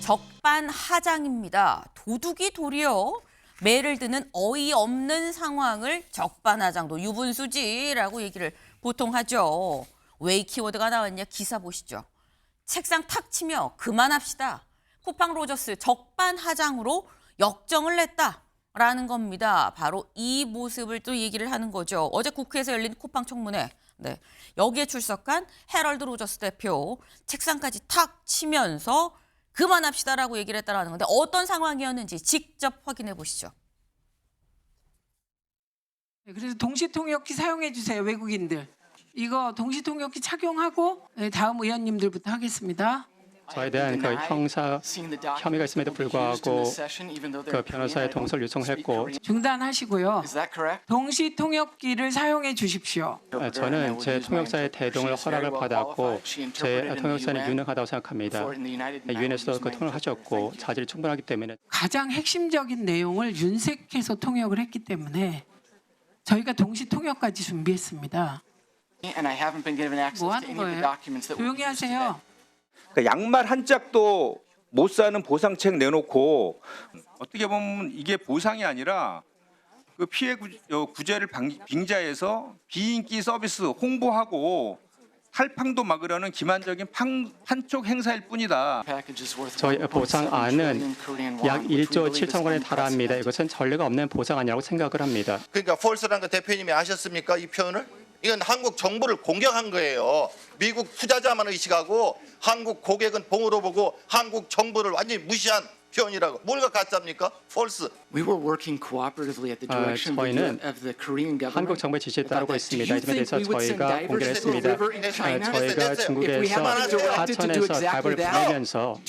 적반하장입니다. 도둑이 도리어 매를 드는 어이없는 상황을 적반하장도 유분수지라고 얘기를 보통 하죠. 왜 이 키워드가 나왔냐 기사 보시죠. 책상 탁 치며 그만합시다. 쿠팡 로저스 적반하장으로 역정을 냈다라는 겁니다. 바로 이 모습을 또 얘기를 하는 거죠. 어제 국회에서 열린 쿠팡 청문회. 네, 여기에 출석한 해럴드 로저스 대표 책상까지 탁 치면서 그만합시다라고 얘기를 했다라는 건데 어떤 상황이었는지 직접 확인해 보시죠. 그래서 동시통역기 사용해 주세요, 외국인들. 이거 동시통역기 착용하고 다음 의원님들부터 하겠습니다. 저에 대한 그 형사 혐의가 있음에도 불구하고 그 변호사의 동서를 요청했고 중단하시고요. 동시통역기를 사용해 주십시오. 저는 제 통역사의 대동을 허락을 받았고 제 통역사는 유능하다고 생각합니다. 유엔에서도 그 통역을 하셨고 자질이 충분하기 때문에 가장 핵심적인 내용을 윤색해서 통역을 했기 때문에 저희가 동시통역까지 준비했습니다. 뭐 하는 거예요? 조용히 하세요. 그러니까 양말 한 짝도 못 사는 보상책 내놓고 어떻게 보면 이게 보상이 아니라 그 피해 구제를 빙자해서 비인기 서비스 홍보하고 탈팡도 막으려는 기만적인 판촉 행사일 뿐이다. 저희 보상안은 약 1조 7천억 원에 달합니다. 이것은 전례가 없는 보상안이라고 생각을 합니다. 그러니까 폴스라는 거 대표님이 아셨습니까? 이 표현을? 이건 한국 정부를 공격한 거예요. 미국 투자자만 의식하고 한국 고객은 봉으로 보고 한국 정부를 완전히 무시한 표현이라고. 뭘가 가짜입니까? 폴스. 저희는 한국 정부의 지시에 따르고 있습니다. 이 점에 대해서 저희가 공개를 했습니다. 저희가 중국에서 하천에서 답을 보내면서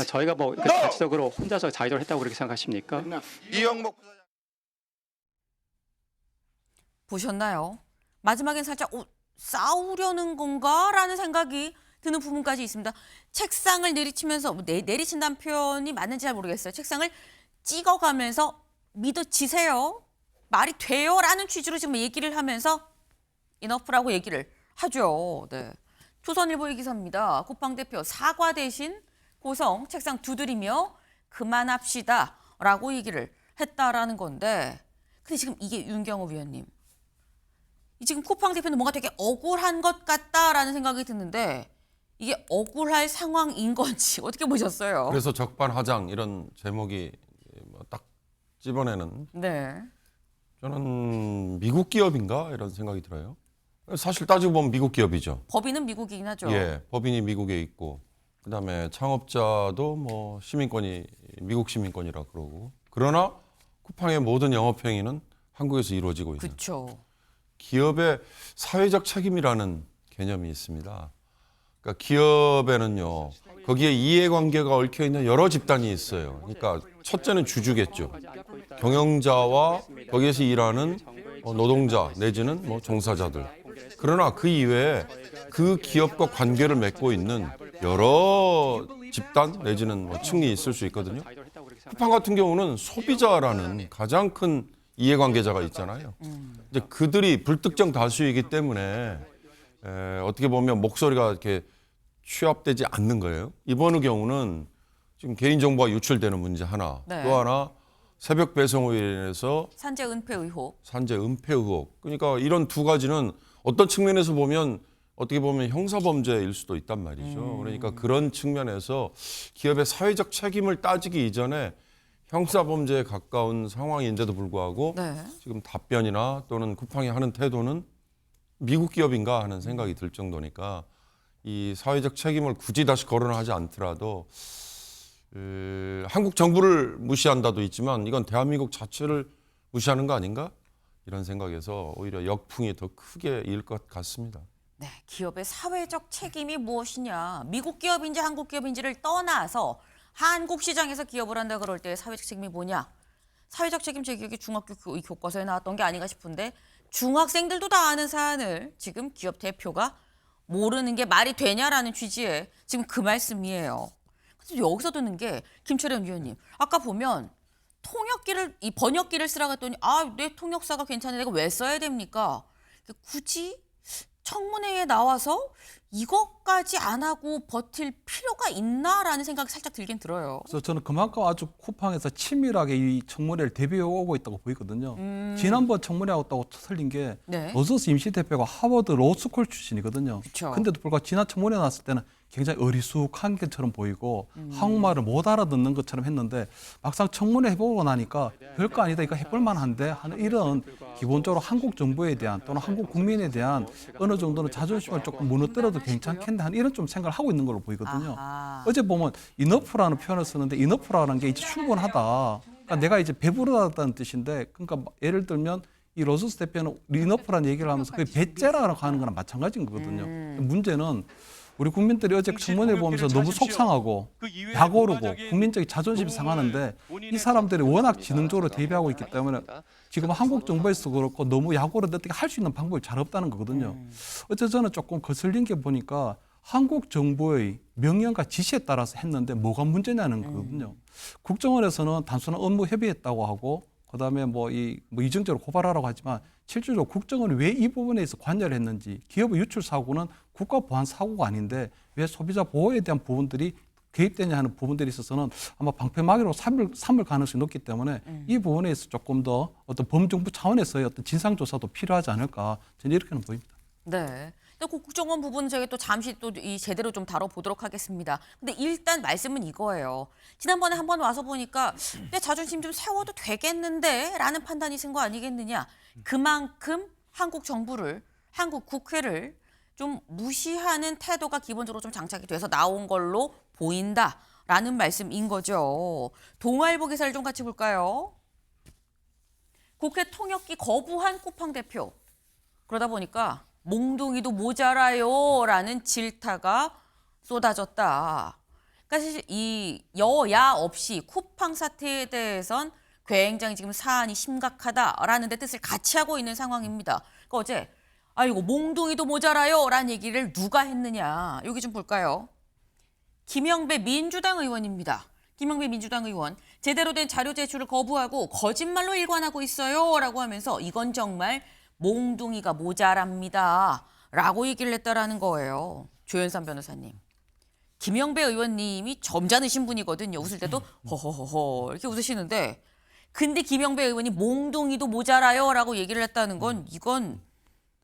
저희가 뭐 자체적으로 혼자서 자의적으로 했다고 그렇게 생각하십니까? 이영목 보셨나요? 마지막엔 살짝 싸우려는 건가라는 생각이 드는 부분까지 있습니다. 책상을 내리치면서 내리친다는 표현이 맞는지 잘 모르겠어요. 책상을 찍어가면서 믿어지세요? 말이 돼요? 라는 취지로 지금 얘기를 하면서 이너프라고 얘기를 하죠. 네. 조선일보의 기사입니다. 쿠팡 대표 사과 대신 고성 책상 두드리며 그만합시다 라고 얘기를 했다라는 건데 근데 지금 이게 윤경호 위원님 지금 쿠팡 대표는 뭔가 되게 억울한 것 같다라는 생각이 드는데 이게 억울할 상황인 건지 어떻게 보셨어요? 그래서 적반하장 이런 제목이 딱 집어내는 네. 저는 미국 기업인가 이런 생각이 들어요. 사실 따지고 보면 미국 기업이죠. 법인은 미국이긴 하죠. 예, 법인이 미국에 있고 그다음에 창업자도 뭐 시민권이 미국 시민권이라 그러고 그러나 쿠팡의 모든 영업 행위는 한국에서 이루어지고 있는. 그렇죠. 기업의 사회적 책임이라는 개념이 있습니다. 그러니까 기업에는요, 거기에 이해관계가 얽혀 있는 여러 집단이 있어요. 그러니까 첫째는 주주겠죠. 경영자와 거기에서 일하는 노동자 내지는 뭐 종사자들. 그러나 그 이외에 그 기업과 관계를 맺고 있는 여러 집단 내지는 뭐 층이 있을 수 있거든요. 쿠팡 같은 경우는 소비자라는 가장 큰 이해관계자가 있잖아요. 이제 그들이 불특정 다수이기 때문에 어떻게 보면 목소리가 이렇게 취합되지 않는 거예요. 이번의 경우는 지금 개인정보가 유출되는 문제 하나, 네. 또 하나 새벽 배송으로 인해서 산재 은폐 의혹. 산재 은폐 의혹. 그러니까 이런 두 가지는 어떤 측면에서 보면 어떻게 보면 형사범죄일 수도 있단 말이죠. 그러니까 그런 측면에서 기업의 사회적 책임을 따지기 이전에 형사범죄에 가까운 상황인데도 불구하고 네. 지금 답변이나 또는 쿠팡이 하는 태도는 미국 기업인가 하는 생각이 들 정도니까 이 사회적 책임을 굳이 다시 거론하지 않더라도 한국 정부를 무시한다도 있지만 이건 대한민국 자체를 무시하는 거 아닌가? 이런 생각에서 오히려 역풍이 더 크게 일 것 같습니다. 네, 기업의 사회적 책임이 무엇이냐. 미국 기업인지 한국 기업인지를 떠나서 한국 시장에서 기업을 한다 그럴 때 사회적 책임이 뭐냐. 사회적 책임 제 기억에 중학교 교과서에 나왔던 게 아닌가 싶은데 중학생들도 다 아는 사안을 지금 기업 대표가 모르는 게 말이 되냐라는 취지의 지금 그 말씀이에요. 그래서 여기서 드는 게 김철현 위원님. 아까 보면 이 번역기를 쓰라고 했더니 내 통역사가 괜찮은데 내가 왜 써야 됩니까? 굳이 청문회에 나와서 이것까지 안 하고 버틸 필요가 있나라는 생각이 살짝 들긴 들어요. 그래서 저는 그만큼 아주 쿠팡에서 치밀하게 이 청문회를 대비해 오고 있다고 보이거든요. 지난번 청문회하고 또 틀린 게 네. 로저스 임시대표가 하버드 로스쿨 출신이거든요. 그쵸. 근데도 불구하고 지난 청문회 나왔을 때는 굉장히 어리숙한 것처럼 보이고 한국말을 못 알아듣는 것처럼 했는데 막상 청문회 해보고 나니까 별거 아니다, 이거 해볼 만한데 하는 이런 기본적으로 한국 정부에 대한 또는 한국 국민에 대한 어느 정도는 자존심을 조금 무너뜨려도 괜찮겠네 하는 이런 좀 생각을 하고 있는 걸로 보이거든요. 아하. 어제 보면 이너프라는 표현을 쓰는데 이너프라는 게 이제 충분하다. 그러니까 내가 이제 배부르다는 뜻인데, 그러니까 예를 들면 이 로저스 대표는 이너프라는 얘기를 하면서 그게 배째라고 하는 거랑 마찬가지인 거거든요. 문제는 우리 국민들이 어제 청문회 보면서 너무 속상하고 약오르고 국민적인 자존심이 상하는데 이 사람들이 워낙 지능적으로 대비하고 있기 때문에 지금 한국 정부에서 그렇고 너무 약오르는데 어떻게 할 수 있는 방법이 잘 없다는 거거든요. 어제 저는 조금 거슬린 게 보니까 한국 정부의 명령과 지시에 따라서 했는데 뭐가 문제냐는 거거든요. 국정원에서는 단순한 업무 협의했다고 하고 그다음에 뭐 이정적으로 고발하라고 하지만 실질적으로 국정원이 왜 이 부분에 있어 관여를 했는지, 기업의 유출 사고는 국가 보안 사고가 아닌데 왜 소비자 보호에 대한 부분들이 개입되냐 하는 부분들이 있어서는 아마 방패막이로 삼을 가능성이 높기 때문에 이 부분에 있어 조금 더 어떤 범정부 차원에서의 어떤 진상조사도 필요하지 않을까, 저는 이렇게는 보입니다. 네. 근데 그 국정원 부분은 저희가 또 잠시 또 이 제대로 좀 다뤄보도록 하겠습니다. 근데 일단 말씀은 이거예요. 지난번에 한번 와서 보니까 내 자존심 좀 세워도 되겠는데 라는 판단이 든 거 아니겠느냐. 그만큼 한국 정부를, 한국 국회를 좀 무시하는 태도가 기본적으로 좀 장착이 돼서 나온 걸로 보인다라는 말씀인 거죠. 동아일보 기사를 좀 같이 볼까요? 국회 통역기 거부한 쿠팡 대표. 그러다 보니까 몽둥이도 모자라요라는 질타가 쏟아졌다. 그러니까 사실 이 여야 없이 쿠팡 사태에 대해선 굉장히 지금 사안이 심각하다라는 데 뜻을 같이 하고 있는 상황입니다. 그러니까 어제 아이고 몽둥이도 모자라요라는 얘기를 누가 했느냐. 여기 좀 볼까요? 김영배 민주당 의원입니다. 김영배 민주당 의원, 제대로 된 자료 제출을 거부하고 거짓말로 일관하고 있어요라고 하면서 이건 정말 몽둥이가 모자랍니다 라고 얘기를 했다라는 거예요. 조현삼 변호사님. 김영배 의원님이 점잖으신 분이거든요. 웃을 때도 허허허허 이렇게 웃으시는데, 근데 김영배 의원이 몽둥이도 모자라요 라고 얘기를 했다는 건 이건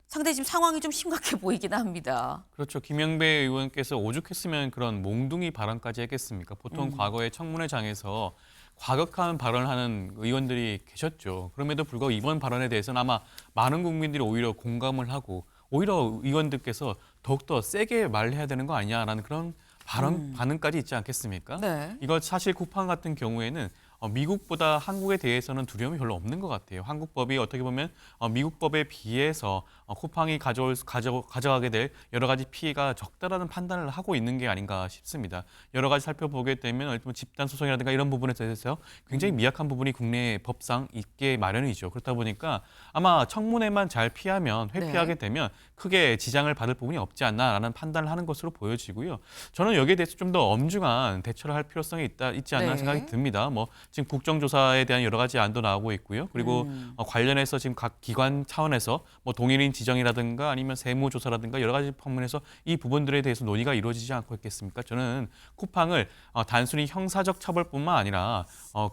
상당히 지금 상황이 좀 심각해 보이긴 합니다. 그렇죠. 김영배 의원께서 오죽했으면 그런 몽둥이 발언까지 했겠습니까? 보통 과거에 청문회장에서 과격한 발언을 하는 의원들이 계셨죠. 그럼에도 불구하고 이번 발언에 대해서는 아마 많은 국민들이 오히려 공감을 하고 오히려 의원들께서 더욱더 세게 말해야 되는 거 아니냐라는 그런 반응까지 있지 않겠습니까? 네. 이거 사실 쿠팡 같은 경우에는 미국보다 한국에 대해서는 두려움이 별로 없는 것 같아요. 한국 법이 어떻게 보면 미국 법에 비해서 쿠팡이 가져가게 될 여러 가지 피해가 적다라는 판단을 하고 있는 게 아닌가 싶습니다. 여러 가지 살펴보게 되면 집단 소송이라든가 이런 부분에 대해서 굉장히 미약한 부분이 국내 법상 있게 마련이죠. 그렇다 보니까 아마 청문회만 잘 피하면 회피하게 되면 크게 지장을 받을 부분이 없지 않나라는 판단을 하는 것으로 보여지고요. 저는 여기에 대해서 좀 더 엄중한 대처를 할 필요성이 있지 않나 생각이 듭니다. 지금 국정조사에 대한 여러 가지 안도 나오고 있고요. 그리고 관련해서 지금 각 기관 차원에서 동일인 지정이라든가 아니면 세무조사라든가 여러 가지 방면에서 이 부분들에 대해서 논의가 이루어지지 않고 있겠습니까? 저는 쿠팡을 단순히 형사적 처벌뿐만 아니라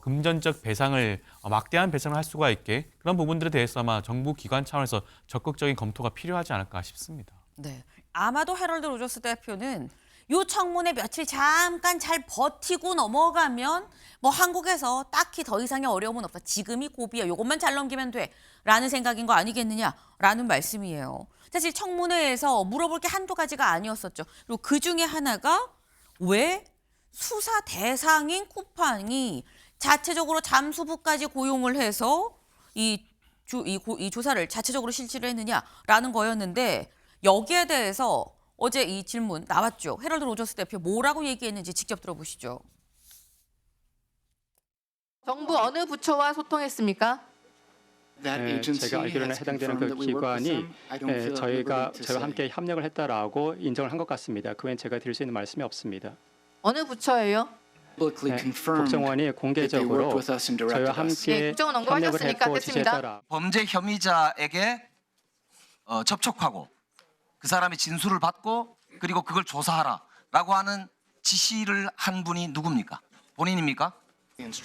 금전적 배상을 막대한 배상을 할 수가 있게 그런 부분들에 대해서 아마 정부 기관 차원에서 적극적인 검토가 필요하지 않을까 싶습니다. 네. 아마도 헤럴드 로저스 대표는 요 청문회 며칠 잠깐 잘 버티고 넘어가면 한국에서 딱히 더 이상의 어려움은 없다. 지금이 고비야. 요것만 잘 넘기면 돼. 라는 생각인 거 아니겠느냐라는 말씀이에요. 사실 청문회에서 물어볼 게 한두 가지가 아니었었죠. 그리고 그 중에 하나가 왜 수사 대상인 쿠팡이 자체적으로 잠수부까지 고용을 해서 이 조사를 자체적으로 실시를 했느냐라는 거였는데, 여기에 대해서 어제 이 질문 나왔죠. 헤럴드 로저스 대표 뭐라고 얘기했는지 직접 들어보시죠. 정부 어느 부처와 소통했습니까? 제가 알기로는 해당되는 그 기관이 저희와 함께 협력을 했다라고 인정을 한 것 같습니다. 그 외엔 제가 드릴 수 있는 말씀이 없습니다. 어느 부처예요? 국정원이 공개적으로 저희와 함께 국정원 협력을 언급하셨으니까 했고 됐습니다. 지시했다라. 범죄 혐의자에게 접촉하고 그 사람의 진술을 받고 그리고 그걸 조사하라라고 하는 지시를 한 분이 누굽니까? 본인입니까?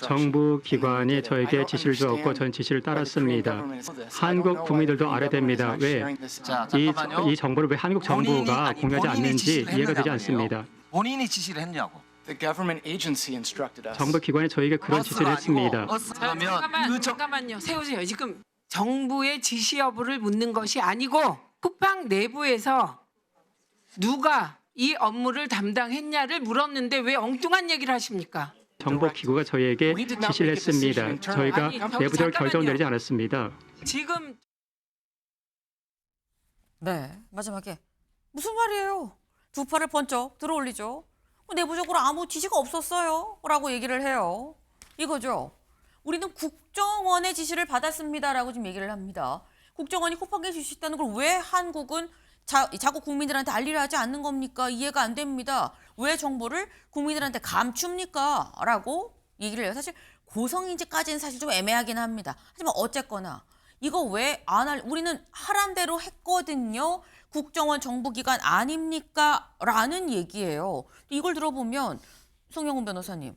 정부 기관이 저에게 지시를 주었고 전 지시를 따랐습니다. 한국 국민들도 알아야 됩니다. 왜 자, 잠깐만요. 이 정보를 왜 한국 정부가 공유하지 않는지 이해가 되지 않습니다. 본인이 지시를 했냐고. 정부 기관이 저에게 그런 지시를 했습니다. 그러면 잠깐만요. 세우세요. 지금 정부의 지시 여부를 묻는 것이 아니고 쿠팡 내부에서 누가 이 업무를 담당했냐를 물었는데 왜 엉뚱한 얘기를 하십니까? 정보 기구가 저에게 지시를 했습니다. 저희가 아니, 내부적으로 결정을 잠깐만요. 내리지 않았습니다. 지금 네, 마지막에 무슨 말이에요? 두 팔을 번쩍 들어 올리죠. 내부적으로 아무 지시가 없었어요. 라고 얘기를 해요. 이거죠. 우리는 국정원의 지시를 받았습니다라고 지금 얘기를 합니다. 국정원이 쿠팡에 지시했다는 걸 왜 한국은 자꾸 국민들한테 알리려 하지 않는 겁니까? 이해가 안 됩니다. 왜 정보를 국민들한테 감춥니까? 라고 얘기를 해요. 사실 고성인지까지는 사실 좀 애매하긴 합니다. 하지만 어쨌거나 이거 왜 안 할, 우리는 하란 대로 했거든요. 국정원 정부기관 아닙니까? 라는 얘기예요. 이걸 들어보면 송영훈 변호사님,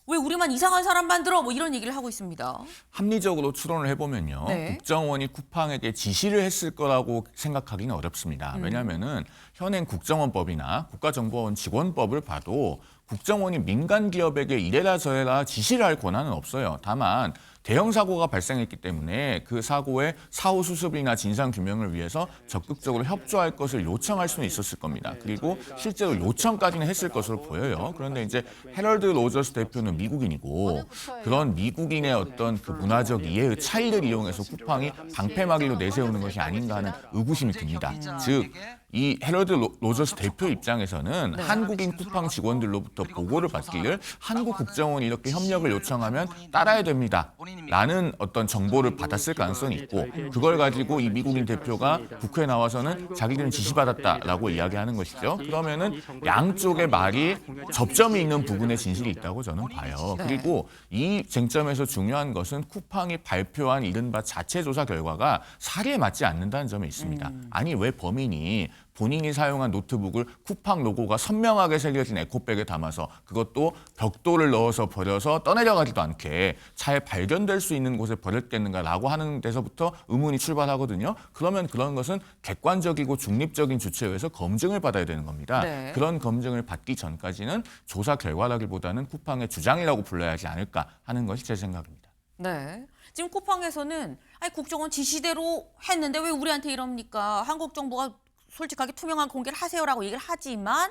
왜 우리만 이상한 사람 만들어? 뭐 이런 얘기를 하고 있습니다. 합리적으로 추론을 해보면요. 네. 국정원이 쿠팡에게 지시를 했을 거라고 생각하기는 어렵습니다. 왜냐하면은 현행 국정원법이나 국가정보원 직원법을 봐도 국정원이 민간 기업에게 이래라 저래라 지시를 할 권한은 없어요. 다만 대형 사고가 발생했기 때문에 그 사고의 사후 수습이나 진상 규명을 위해서 적극적으로 협조할 것을 요청할 수는 있었을 겁니다. 그리고 실제로 요청까지는 했을 것으로 보여요. 그런데 이제 헤럴드 로저스 대표는 미국인이고 그런 미국인의 어떤 그 문화적 이해의 차이를 이용해서 쿠팡이 방패막이로 내세우는 것이 아닌가 하는 의구심이 듭니다. 즉 이 헤럴드 로저스 대표 입장에서는 한국인 쿠팡 직원들로부터 보고를 받기를 한국 국정원이 이렇게 협력을 요청하면 따라야 됩니다. 라는 어떤 정보를 받았을 가능성이 있고 그걸 가지고 이 미국인 대표가 국회에 나와서는 자기들은 지시받았다라고 이야기하는 것이죠. 그러면은 양쪽의 말이 접점이 있는 부분에 진실이 있다고 저는 봐요. 그리고 이 쟁점에서 중요한 것은 쿠팡이 발표한 이른바 자체 조사 결과가 사리에 맞지 않는다는 점에 있습니다. 아니 왜 범인이 본인이 사용한 노트북을 쿠팡 로고가 선명하게 새겨진 에코백에 담아서 그것도 벽돌을 넣어서 버려서 떠내려가지도 않게 차에 발견될 수 있는 곳에 버렸겠는가라고 하는 데서부터 의문이 출발하거든요. 그러면 그런 것은 객관적이고 중립적인 주체에 의해서 검증을 받아야 되는 겁니다. 네. 그런 검증을 받기 전까지는 조사 결과라기보다는 쿠팡의 주장이라고 불러야 하지 않을까 하는 것이 제 생각입니다. 네. 지금 쿠팡에서는 아니 국정원 지시대로 했는데 왜 우리한테 이럽니까? 한국 정부가 솔직하게 투명한 공개를 하세요라고 얘기를 하지만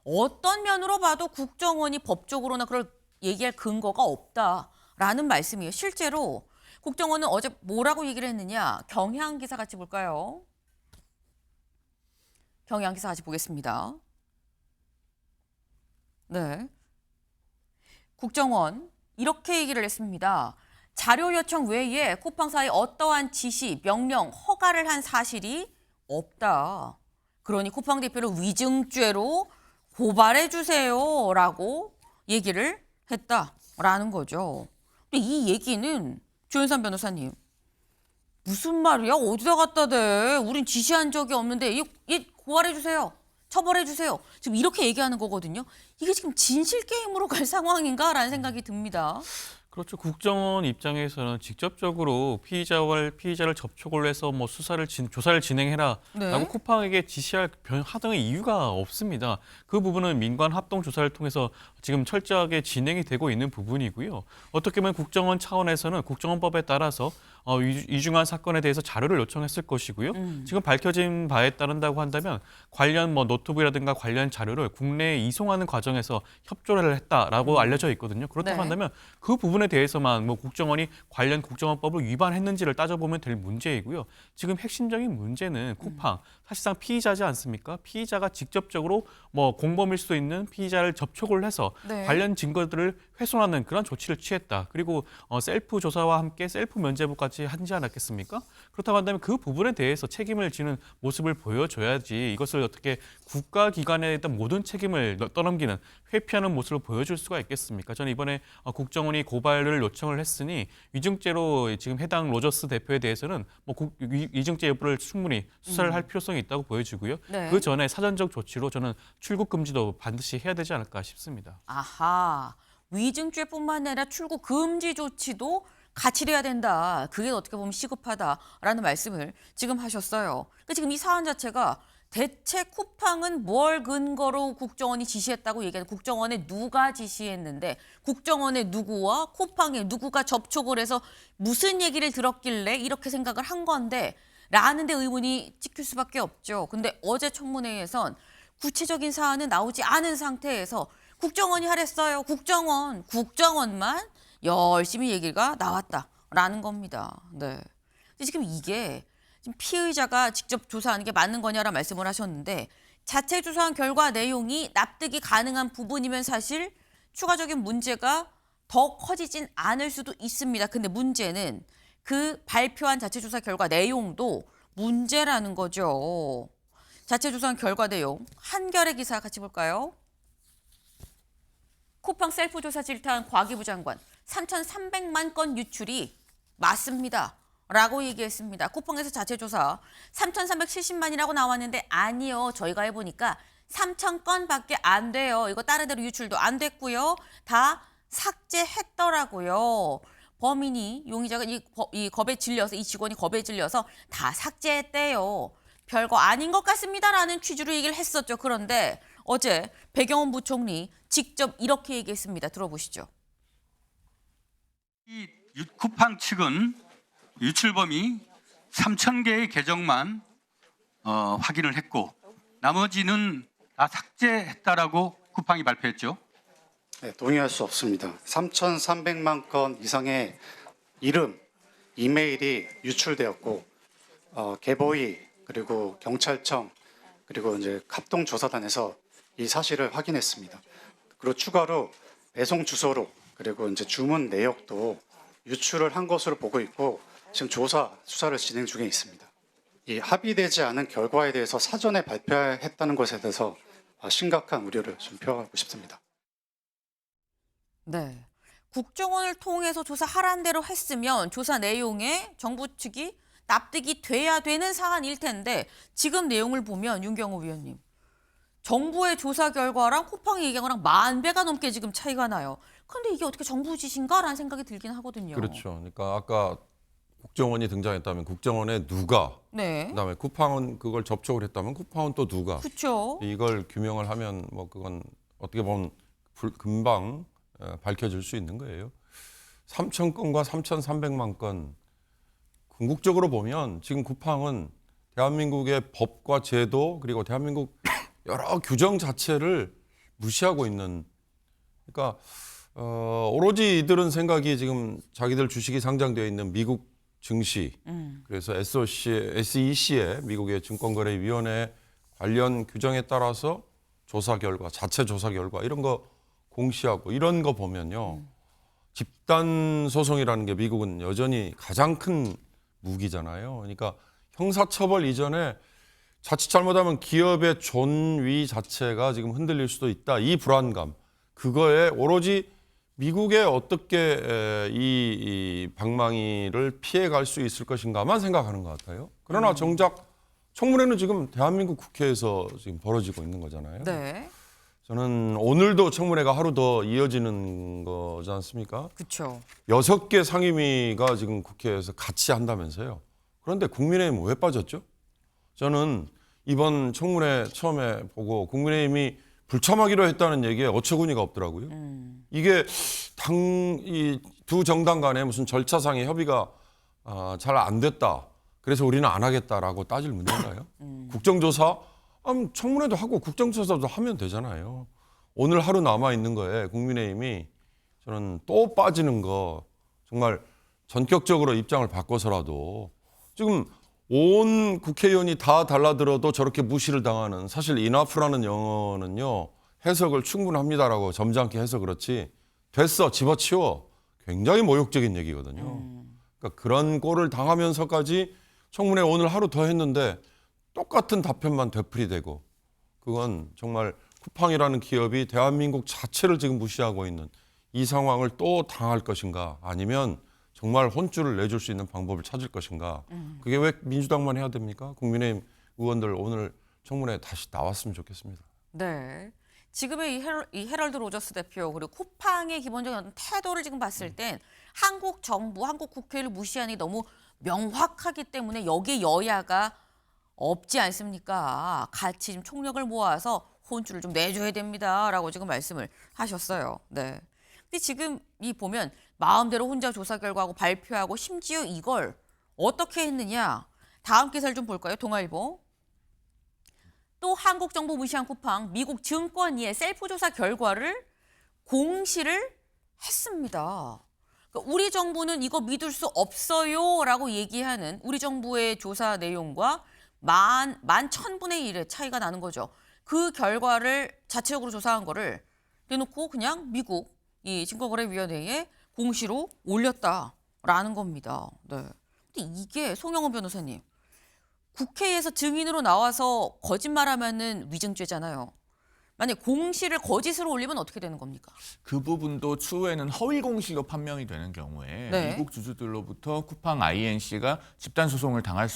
어떤 면으로 봐도 국정원이 법적으로나 그럴 얘기할 근거가 없다라는 말씀이에요. 실제로 국정원은 어제 뭐라고 얘기를 했느냐? 경향기사 같이 볼까요? 경향기사 같이 보겠습니다. 네. 국정원 이렇게 얘기를 했습니다. 자료 요청 외에 쿠팡사에 어떠한 지시, 명령, 허가를 한 사실이 없다. 그러니 쿠팡 대표를 위증죄로 고발해 주세요라고 얘기를 했다라는 거죠. 근데 이 얘기는 조윤선 변호사님 무슨 말이야? 어디다 갖다 대? 우린 지시한 적이 없는데 얘 고발해 주세요. 처벌해 주세요. 지금 이렇게 얘기하는 거거든요. 이게 지금 진실 게임으로 갈 상황인가라는 생각이 듭니다. 그렇죠. 국정원 입장에서는 직접적으로 피의자를 접촉을 해서 뭐 조사를 진행해라라고 네. 쿠팡에게 지시할 하등의 이유가 없습니다. 그 부분은 민관 합동 조사를 통해서 지금 철저하게 진행이 되고 있는 부분이고요. 어떻게 보면 국정원 차원에서는 국정원법에 따라서 이중한 사건에 대해서 자료를 요청했을 것이고요. 지금 밝혀진 바에 따른다고 한다면 관련 뭐 노트북이라든가 관련 자료를 국내에 이송하는 과정에서 협조를 했다라고 알려져 있거든요. 그렇다고 네. 한다면 그 부분에 대해서만 뭐 국정원이 관련 국정원법을 위반했는지를 따져보면 될 문제이고요. 지금 핵심적인 문제는 쿠팡 사실상 피의자지 않습니까? 피의자가 직접적으로 뭐 공범일 수도 있는 피의자를 접촉을 해서 네. 관련 증거들을 훼손하는 그런 조치를 취했다. 그리고 셀프 조사와 함께 셀프 면제부까지 하지 않았겠습니까? 그렇다고 한다면 그 부분에 대해서 책임을 지는 모습을 보여줘야지 이것을 어떻게 국가기관에 대한 모든 책임을 떠넘기는 회피하는 모습을 보여줄 수가 있겠습니까? 저는 이번에 국정원이 고발을 요청을 했으니 위증죄로 지금 해당 로저스 대표에 대해서는 위증죄 여부를 충분히 수사를 할 필요성이 있다고 보여지고요. 네. 그 전에 사전적 조치로 저는 출국 금지도 반드시 해야 되지 않을까 싶습니다. 아하. 위증죄뿐만 아니라 출국 금지 조치도 같이 돼야 된다. 그게 어떻게 보면 시급하다라는 말씀을 지금 하셨어요. 그러니까 지금 이 사안 자체가 대체 쿠팡은 뭘 근거로 국정원이 지시했다고 얘기하는, 국정원에 누가 지시했는데 국정원의 누구와 쿠팡의 누구가 접촉을 해서 무슨 얘기를 들었길래 이렇게 생각을 한 건데 라는 데 의문이 찍힐 수밖에 없죠. 근데 어제 청문회에선 구체적인 사안은 나오지 않은 상태에서 국정원이 하랬어요. 국정원만 열심히 얘기가 나왔다라는 겁니다. 네. 근데 지금 이게 지금 피의자가 직접 조사하는 게 맞는 거냐라 말씀을 하셨는데 자체 조사한 결과 내용이 납득이 가능한 부분이면 사실 추가적인 문제가 더 커지진 않을 수도 있습니다. 근데 문제는 그 발표한 자체 조사 결과 내용도 문제라는 거죠. 자체 조사한 결과 내용 한겨레 기사 같이 볼까요? 쿠팡 셀프 조사 질타한 과기부 장관 3,300만 건 유출이 맞습니다. 라고 얘기했습니다. 쿠팡에서 자체 조사 3,370만이라고 나왔는데 아니요. 저희가 해보니까 3,000건밖에 안 돼요. 이거 다른 데로 유출도 안 됐고요. 다 삭제했더라고요. 범인이 용의자가 이 겁에 질려서 이 직원이 겁에 질려서 다 삭제했대요. 별거 아닌 것 같습니다라는 취지로 얘기를 했었죠. 그런데 어제 배경원 부총리 직접 이렇게 얘기했습니다. 들어보시죠. 이 쿠팡 측은 유출범위 3,000개의 계정만 확인을 했고 나머지는 다 삭제했다라고 쿠팡이 발표했죠. 네, 동의할 수 없습니다. 3,300만 건 이상의 이름, 이메일이 유출되었고 개보위 그리고 경찰청 그리고 이제 합동조사단에서 이 사실을 확인했습니다. 그리고 추가로 배송 주소로 그리고 이제 주문 내역도 유출을 한 것으로 보고 있고 지금 수사를 진행 중에 있습니다. 이 합의되지 않은 결과에 대해서 사전에 발표했다는 것에 대해서 심각한 우려를 좀 표하고 싶습니다. 네. 국정원을 통해서 조사하란 대로 했으면 조사 내용에 정부 측이 납득이 돼야 되는 사안일 텐데 지금 내용을 보면 윤경호 위원님. 정부의 조사 결과랑 쿠팡이 얘기한 거랑 10,000배가 넘게 지금 차이가 나요. 근데 이게 어떻게 정부 지시인가라는 생각이 들긴 하거든요. 그렇죠. 그러니까 아까 국정원이 등장했다면 국정원의 누가, 네. 그다음에 쿠팡은 그걸 접촉을 했다면 쿠팡은 또 누가. 그렇죠. 이걸 규명을 하면 뭐 그건 어떻게 보면 금방 밝혀질 수 있는 거예요. 3,000건과 3,300만 건 궁극적으로 보면 지금 쿠팡은 대한민국의 법과 제도 그리고 대한민국 여러 규정 자체를 무시하고 있는, 그러니까 오로지 이들은 생각이 지금 자기들 주식이 상장되어 있는 미국 증시, 그래서 SEC의 미국의 증권거래위원회 관련 규정에 따라서 조사 결과, 자체 조사 결과 이런 거 공시하고 이런 거 보면요. 집단 소송이라는 게 미국은 여전히 가장 큰 무기잖아요. 그러니까 형사처벌 이전에 자칫 잘못하면 기업의 존위 자체가 지금 흔들릴 수도 있다. 이 불안감, 그거에 오로지 미국에 어떻게 이 방망이를 피해갈 수 있을 것인가만 생각하는 것 같아요. 그러나 정작 청문회는 지금 대한민국 국회에서 지금 벌어지고 있는 거잖아요. 네. 저는 오늘도 청문회가 하루 더 이어지는 거지 않습니까? 그렇죠. 6개 상임위가 지금 국회에서 같이 한다면서요. 그런데 국민의힘은 왜 빠졌죠? 저는 이번 청문회 처음에 보고 국민의힘이 불참하기로 했다는 얘기에 어처구니가 없더라고요. 이게 이 두 정당 간에 무슨 절차상의 협의가 잘 안 됐다. 그래서 우리는 안 하겠다라고 따질 문제인가요? 국정조사? 청문회도 하고 국정조사도 하면 되잖아요. 오늘 하루 남아 있는 거에 국민의힘이 저는 또 빠지는 거 정말 전격적으로 입장을 바꿔서라도 지금 온 국회의원이 다 달라들어도 저렇게 무시를 당하는, 사실 enough라는 영어는요 해석을 충분합니다라고 점잖게 해서 그렇지 됐어, 집어치워. 굉장히 모욕적인 얘기거든요. 그러니까 그런 꼴을 당하면서까지 청문회 오늘 하루 더 했는데 똑같은 답변만 되풀이되고, 그건 정말 쿠팡이라는 기업이 대한민국 자체를 지금 무시하고 있는 이 상황을 또 당할 것인가, 아니면 정말 혼쭐을 내줄 수 있는 방법을 찾을 것인가. 그게 왜 민주당만 해야 됩니까? 국민의힘 의원들 오늘 청문회에 다시 나왔으면 좋겠습니다. 네. 지금의 이 헤럴드 로저스 대표 그리고 쿠팡의 기본적인 어떤 태도를 지금 봤을 땐 한국 정부, 한국 국회를 무시하는 게 너무 명확하기 때문에 여기에 여야가 없지 않습니까? 같이 좀 총력을 모아서 혼쭐을 좀 내줘야 됩니다라고 지금 말씀을 하셨어요. 네. 근데 지금 이 보면 마음대로 혼자 조사 결과하고 발표하고 심지어 이걸 어떻게 했느냐? 다음 기사를 좀 볼까요? 동아일보. 또 한국 정부 무시한 쿠팡, 미국 증권위의 셀프 조사 결과를 공시를 했습니다. 그러니까 우리 정부는 이거 믿을 수 없어요라고 얘기하는 우리 정부의 조사 내용과 만 1000분의 1의 차이가 나는 거죠. 그 결과를 자체적으로 조사한 거를 내놓고 그냥 미국 이 증권거래위원회에 공시로 올렸다라는 겁니다. 네. 근데 이게 송영은 변호사님, 국회에서 증인으로 나와서 거짓말하면은 위증죄잖아요. 만약 공시를 거짓으로 올리면 어떻게 되는 겁니까? 그 부분도 추후에는 허위 공시로 판명이 되는 경우에 네. 미국 주주들로부터 쿠팡 INC가 집단 소송을 당할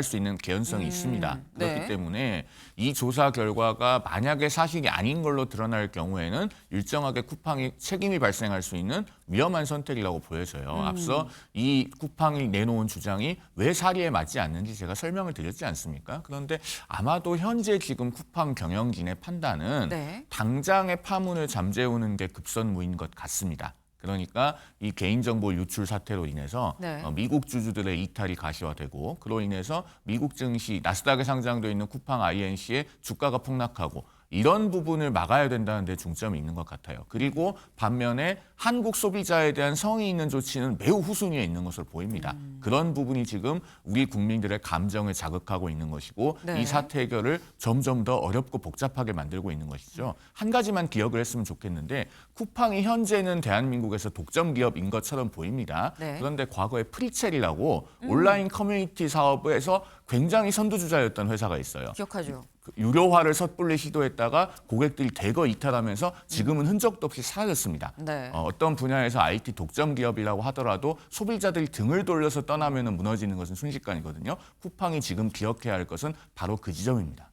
수 있는 개연성이 있습니다. 그렇기 네. 때문에 이 조사 결과가 만약에 사실이 아닌 걸로 드러날 경우에는 일정하게 쿠팡이 책임이 발생할 수 있는 위험한 선택이라고 보여져요. 앞서 이 쿠팡이 내놓은 주장이 왜 사리에 맞지 않는지 제가 설명을 드렸지 않습니까? 그런데 아마도 현재 지금 쿠팡 경영진의 판단은 네. 당장의 파문을 잠재우는 게 급선무인 것 같습니다. 그러니까 이 개인정보 유출 사태로 인해서 네. 미국 주주들의 이탈이 가시화되고, 그로 인해서 미국 증시 나스닥에 상장되어 있는 쿠팡 INC의 주가가 폭락하고, 이런 부분을 막아야 된다는 데 중점이 있는 것 같아요. 그리고 반면에 한국 소비자에 대한 성의 있는 조치는 매우 후순위에 있는 것으로 보입니다. 그런 부분이 지금 우리 국민들의 감정을 자극하고 있는 것이고, 네. 이 사태 해결을 점점 더 어렵고 복잡하게 만들고 있는 것이죠. 한 가지만 기억을 했으면 좋겠는데, 쿠팡이 현재는 대한민국에서 독점 기업인 것처럼 보입니다. 네. 그런데 과거에 프리첼이라고 온라인 커뮤니티 사업에서 굉장히 선두주자였던 회사가 있어요. 기억하죠. 유료화를 섣불리 시도했다가 고객들이 대거 이탈하면서 지금은 흔적도 없이 사라졌습니다. 네. 어떤 분야에서 IT 독점 기업이라고 하더라도 소비자들이 등을 돌려서 떠나면 무너지는 것은 순식간이거든요. 쿠팡이 지금 기억해야 할 것은 바로 그 지점입니다.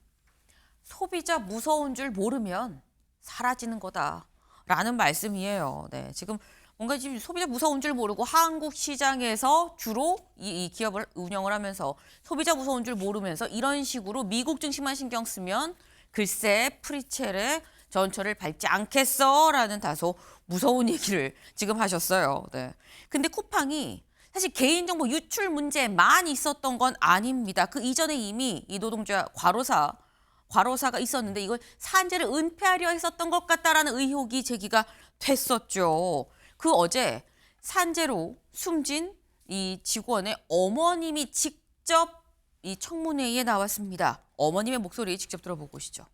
소비자 무서운 줄 모르면 사라지는 거다라는 말씀이에요. 네, 지금 뭔가 지금 소비자 무서운 줄 모르고 한국 시장에서 주로 이 기업을 운영을 하면서 소비자 무서운 줄 모르면서 이런 식으로 미국 증시만 신경 쓰면 글쎄 프리첼의 전철을 밟지 않겠어라는 다소 무서운 얘기를 지금 하셨어요. 네. 근데 쿠팡이 사실 개인정보 유출 문제만 있었던 건 아닙니다. 그 이전에 이미 이 노동자 과로사가 있었는데 이걸 산재를 은폐하려 했었던 것 같다라는 의혹이 제기가 됐었죠. 그 어제 산재로 숨진 이 직원의 어머님이 직접 이 청문회에 나왔습니다. 어머님의 목소리 직접 들어보고 오시죠.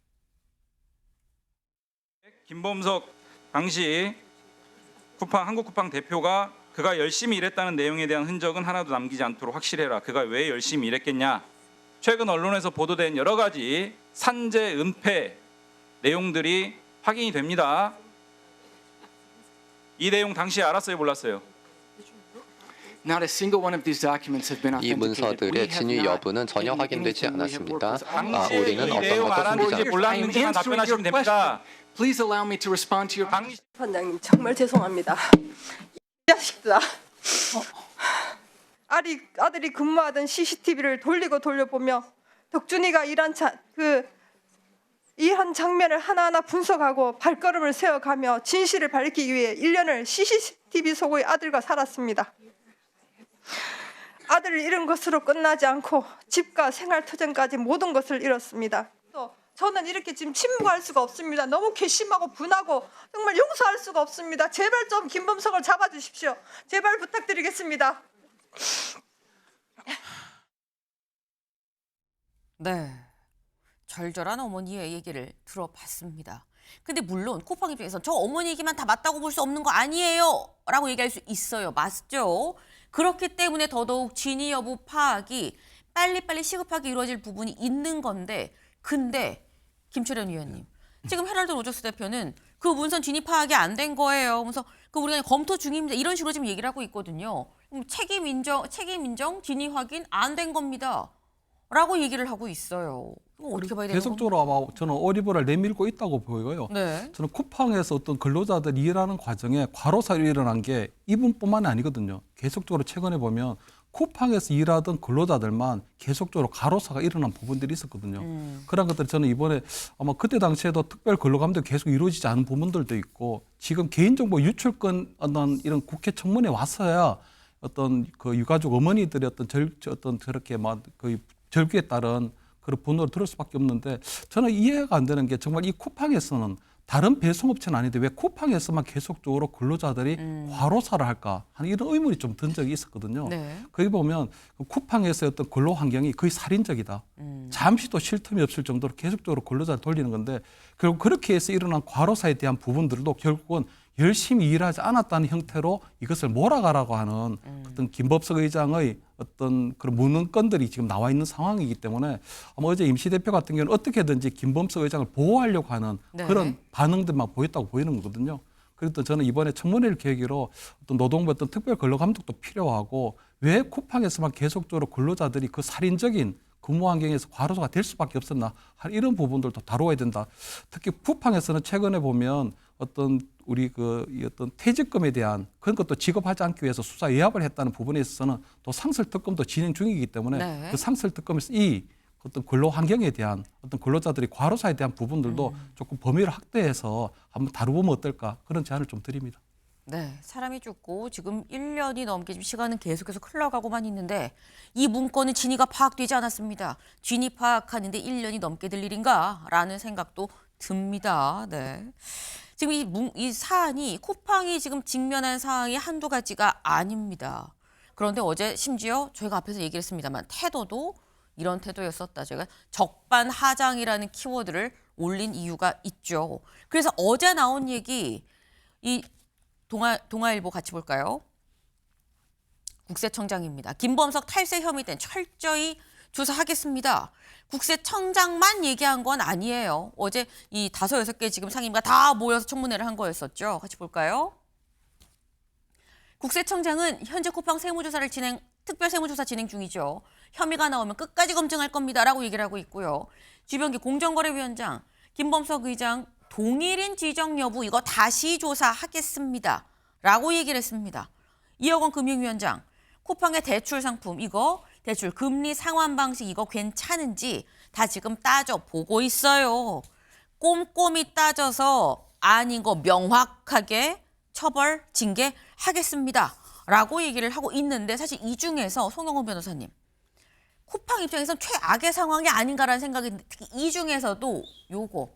김범석 당시 한국 쿠팡 대표가 그가 열심히 일했다는 내용에 대한 흔적은 하나도 남기지 않도록 확실해라. 그가 왜 열심히 일했겠냐. 최근 언론에서 보도된 여러 가지 산재 은폐 내용들이 확인이 됩니다. 이 내용 당시에 알았어요, 몰랐어요? 이 문서들의 진위 여부는 전혀 확인되지 않았습니다. 우리는 이 어떤 내용 것도 알았는지 숨기지 몰랐는지만 답변하시면 됩니다. 판장님 정말 죄송합니다. 이 자식들아. 아들이 근무하던 CCTV를 돌리고 돌려보며 덕준이가 이한 장면을 하나하나 분석하고 발걸음을 세워가며 진실을 밝히기 위해 1년을 CCTV 속의 아들과 살았습니다. 아들을 잃은 것으로 끝나지 않고 집과 생활터전까지 모든 것을 잃었습니다. 저는 이렇게 지금 침묵할 수가 없습니다. 너무 괘씸하고 분하고 정말 용서할 수가 없습니다. 제발 좀 김범석을 잡아주십시오. 제발 부탁드리겠습니다. 네, 절절한 어머니의 얘기를 들어봤습니다. 근데 물론 쿠팡 입장에서 저 어머니 얘기만 다 맞다고 볼 수 없는 거 아니에요 라고 얘기할 수 있어요. 맞죠? 그렇기 때문에 더더욱 진위 여부 파악이 빨리빨리 시급하게 이루어질 부분이 있는 건데 근데 김철현 위원님 지금 헤럴드 로저스 대표는 그 문선 진위 파악이 안 된 거예요. 그래서 그 우리가 검토 중입니다. 이런 식으로 지금 얘기를 하고 있거든요. 책임 인정, 진위 확인 안 된 겁니다. 라고 얘기를 하고 있어요. 이거 어떻게 봐야 되는 계속적으로 아마 저는 어리버를 내밀고 있다고 보여요. 네. 저는 쿠팡에서 어떤 근로자들이 일하는 과정에 과로사로 일어난 게 이분뿐만이 아니거든요. 계속적으로 최근에 보면 쿠팡에서 일하던 근로자들만 계속적으로 과로사가 일어난 부분들이 있었거든요. 그런 것들 저는 이번에 아마 그때 당시에도 특별 근로감독이 계속 이루어지지 않은 부분들도 있고 지금 개인정보 유출권 어떤 이런 국회 청문회 왔어야 어떤 그 유가족 어머니들의 어떤 저렇게 막 그 절규에 따른 그런 분노를 들을 수밖에 없는데 저는 이해가 안 되는 게 정말 이 쿠팡에서는 다른 배송업체는 아닌데 왜 쿠팡에서만 계속적으로 근로자들이 과로사를 할까 하는 이런 의문이 좀 든 적이 있었거든요. 네. 거기 보면 쿠팡에서의 어떤 근로 환경이 거의 살인적이다. 잠시도 쉴 틈이 없을 정도로 계속적으로 근로자를 돌리는 건데 결국 그렇게 해서 일어난 과로사에 대한 부분들도 결국은 열심히 일하지 않았다는 형태로 이것을 몰아가라고 하는 어떤 김법석 의장의 어떤 그런 문건들이 지금 나와 있는 상황이기 때문에 아마 어제 임시 대표 같은 경우는 어떻게든지 김법석 의장을 보호하려고 하는 네. 그런 반응들만 보였다고 보이는 거거든요. 그래서 저는 이번에 청문회를 계기로 어떤 노동부 어떤 특별 근로 감독도 필요하고 왜 쿠팡에서만 계속적으로 근로자들이 그 살인적인 근무 환경에서 과로사가 될 수밖에 없었나 하는 이런 부분들도 다루어야 된다. 특히 쿠팡에서는 최근에 보면 어떤 우리 이 어떤 퇴직금에 대한 그런 것도 지급하지 않기 위해서 수사 예약을 했다는 부분에 있어서는 또 상설 특검도 진행 중이기 때문에 네. 그 상설 특검에서 이 어떤 근로 환경에 대한 어떤 근로자들이 과로사에 대한 부분들도 조금 범위를 확대해서 한번 다루면 어떨까 그런 제안을 좀 드립니다. 네, 사람이 죽고 지금 1년이 넘게 지금 시간은 계속해서 흘러가고만 있는데 이 문건은 진위가 파악되지 않았습니다. 진위 파악하는데 1년이 넘게 들 일인가라는 생각도 듭니다. 네. 지금 이 사안이 쿠팡이 지금 직면한 사항이 한두 가지가 아닙니다. 그런데 어제 심지어 저희가 앞에서 얘기를 했습니다만 태도도 이런 태도였었다. 제가 적반하장이라는 키워드를 올린 이유가 있죠. 그래서 어제 나온 얘기 이 동아일보 같이 볼까요? 국세청장입니다. 김범석 탈세 혐의 등 철저히 조사하겠습니다. 국세청장만 얘기한 건 아니에요. 어제 이 5-6개 지금 상임위가 다 모여서 청문회를 한 거였었죠. 같이 볼까요? 국세청장은 현재 쿠팡 세무조사를 특별 세무조사 진행 중이죠. 혐의가 나오면 끝까지 검증할 겁니다라고 얘기를 하고 있고요. 주병기 공정거래위원장, 김범석 의장 동일인 지정 여부 이거 다시 조사하겠습니다. 라고 얘기를 했습니다. 이혁원 금융위원장, 쿠팡의 대출 상품 이거 대출 금리 상환 방식 이거 괜찮은지 다 지금 따져보고 있어요. 꼼꼼히 따져서 아닌 거 명확하게 처벌, 징계하겠습니다. 라고 얘기를 하고 있는데 사실 이 중에서 송영훈 변호사님, 쿠팡 입장에서는 최악의 상황이 아닌가라는 생각이 드는데 특히 이 중에서도 요거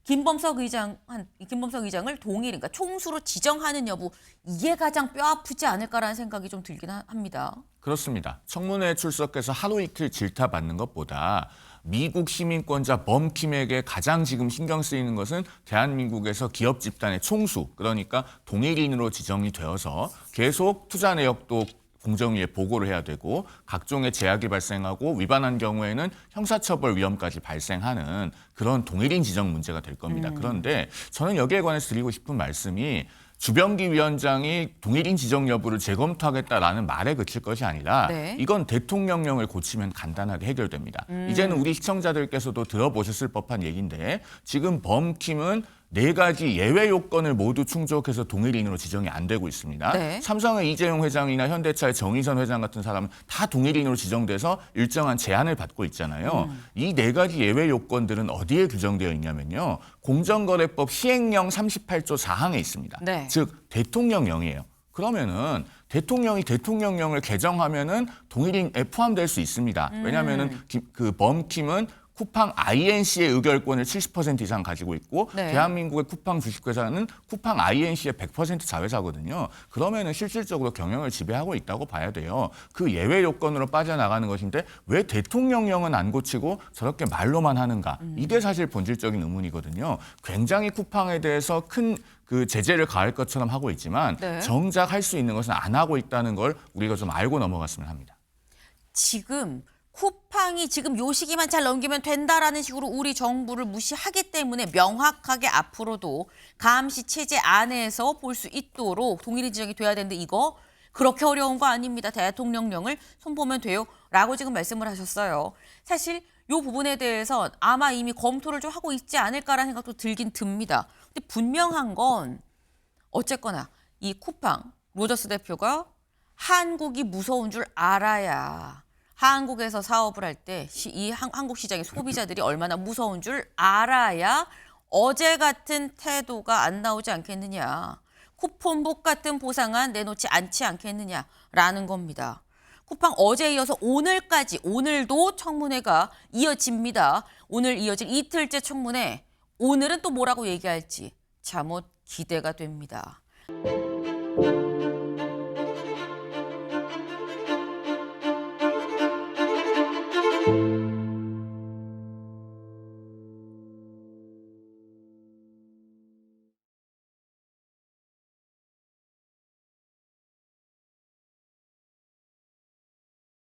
김범석 의장을 동일, 그러니까 총수로 지정하는 여부 이게 가장 뼈아프지 않을까라는 생각이 좀 들긴 합니다. 그렇습니다. 청문회에 출석해서 하루 이틀 질타받는 것보다 미국 시민권자 범킴에게 가장 지금 신경 쓰이는 것은 대한민국에서 기업 집단의 총수, 그러니까 동일인으로 지정이 되어서 계속 투자 내역도 공정위에 보고를 해야 되고 각종의 제약이 발생하고 위반한 경우에는 형사처벌 위험까지 발생하는 그런 동일인 지정 문제가 될 겁니다. 그런데 저는 여기에 관해서 드리고 싶은 말씀이 주병기 위원장이 동일인 지정 여부를 재검토하겠다라는 말에 그칠 것이 아니라 네. 이건 대통령령을 고치면 간단하게 해결됩니다. 이제는 우리 시청자들께서도 들어보셨을 법한 얘기인데 지금 범킴은 4가지 예외 요건을 모두 충족해서 동일인으로 지정이 안 되고 있습니다. 네. 삼성의 이재용 회장이나 현대차의 정의선 회장 같은 사람은 다 동일인으로 지정돼서 일정한 제한을 받고 있잖아요. 이 4가지 예외 요건들은 어디에 규정되어 있냐면요. 공정거래법 시행령 38조 4항에 있습니다. 네. 즉 대통령령이에요. 그러면은 대통령이 대통령령을 개정하면은 동일인에 포함될 수 있습니다. 왜냐하면은 그 범킴은 쿠팡 INC의 의결권을 70% 이상 가지고 있고 네. 대한민국의 쿠팡 주식회사는 쿠팡 INC의 100% 자회사거든요. 그러면은 실질적으로 경영을 지배하고 있다고 봐야 돼요. 그 예외 요건으로 빠져나가는 것인데 왜 대통령령은 안 고치고 저렇게 말로만 하는가? 이게 사실 본질적인 의문이거든요. 굉장히 쿠팡에 대해서 큰 그 제재를 가할 것처럼 하고 있지만 네. 정작 할 수 있는 것은 안 하고 있다는 걸 우리가 좀 알고 넘어갔으면 합니다. 지금 쿠팡이 지금 요 시기만 잘 넘기면 된다라는 식으로 우리 정부를 무시하기 때문에 명확하게 앞으로도 감시 체제 안에서 볼 수 있도록 동일한 지적이 돼야 되는데 이거 그렇게 어려운 거 아닙니다. 대통령령을 손보면 돼요. 라고 지금 말씀을 하셨어요. 사실 이 부분에 대해서 아마 이미 검토를 좀 하고 있지 않을까라는 생각도 들긴 듭니다. 근데 분명한 건 어쨌거나 이 쿠팡 로저스 대표가 한국이 무서운 줄 알아야 한국에서 사업을 할 때 이 한국 시장의 소비자들이 얼마나 무서운 줄 알아야 어제 같은 태도가 안 나오지 않겠느냐. 쿠폰북 같은 보상안 내놓지 않지 않겠느냐라는 겁니다. 쿠팡 어제에 이어서 오늘까지 오늘도 청문회가 이어집니다. 오늘 이어질 이틀째 청문회. 오늘은 또 뭐라고 얘기할지 참못 기대가 됩니다.